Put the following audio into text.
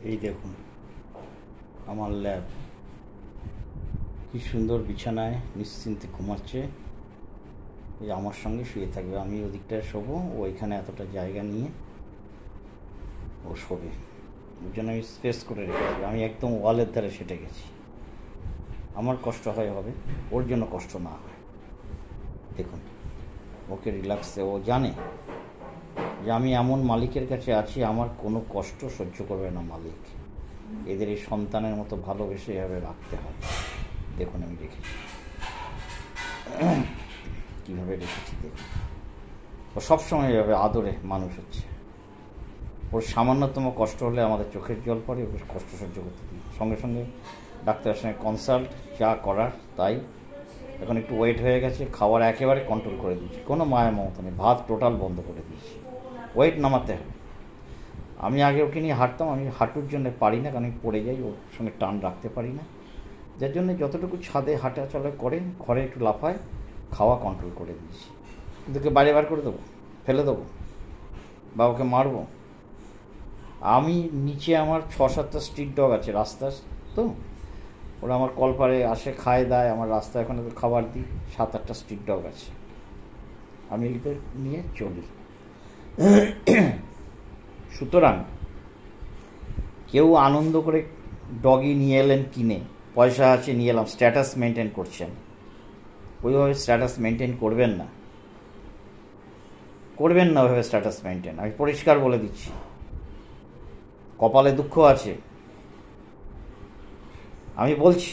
এই দেখুন আমার ল্যাব কি সুন্দর বিছানায় নিশ্চিন্তে ঘুমাচ্ছে। এই আমার সঙ্গে শুয়ে থাকবে, আমি ওদিকটায় শোবো, ও এখানে এতটা জায়গা নিয়ে ও শোবে। ওর জন্য আমি স্পেস করে রেখেছি, আমি একদম ওয়ালের ধারে সেটে গেছি। আমার কষ্ট হবে, ওর জন্য কষ্ট না হয়। দেখুন ওকে রিল্যাক্সে, ও জানে যে আমি এমন মালিকের কাছে আছি, আমার কোনো কষ্ট সহ্য করবে না মালিক। এদের এই সন্তানের মতো ভালোবেসে এভাবে রাখতে হয়। দেখুন আমি রেখেছি, কীভাবে রেখেছি দেখুন। ও সবসময় এভাবে আদরে মানুষ হচ্ছে। ওর সামান্যতম কষ্ট হলে আমাদের চোখের জল পড়ে, ওকে কষ্ট সহ্য করতে দিই। সঙ্গে সঙ্গে ডাক্তারের সঙ্গে কনসাল্ট, যা করার তাই। এখন একটু ওয়েট হয়ে গেছে, খাবার একেবারে কন্ট্রোল করে দিয়েছি, কোনো মায়া মমতা নেই, ভাত টোটাল বন্ধ করে দিয়েছি। ওয়েট নামাতে হবে। আমি আগে ওকে নিয়ে হাঁটতাম, আমি হাঁটুর জন্য পারি না, কারণ আমি পড়ে যাই, ওর সঙ্গে টান রাখতে পারি না। যার জন্য যতটুকু ছাদে হাঁটা চলা করে, ঘরে একটু লাফায়, খাওয়া কন্ট্রোল করে দিয়েছি। কিন্তু ওকে বাইরে বার করে দেবো, ফেলে দেবো, বা ওকে মারবো? আমি নিচে আমার 6-7টা স্ট্রিট ডগ আছে, রাস্তা তো, ওরা আমার কলপারে আসে, খায় দায়, আমার রাস্তায় এখন খাবার দিই। 7-8টা স্ট্রিট ডগ আছে, আমি এদের নিয়ে চলি। সুতরাং কেউ আনন্দ করে ডগি নিয়ে এলেন কিনে, পয়সা আছে নিয়ে এলাম, স্ট্যাটাস মেনটেন করছেন, ওইভাবে স্ট্যাটাস মেনটেন করবেন না, ওইভাবে স্ট্যাটাস মেনটেন। আমি পরিষ্কার বলে দিচ্ছি, কপালে দুঃখ আছে, আমি বলছি।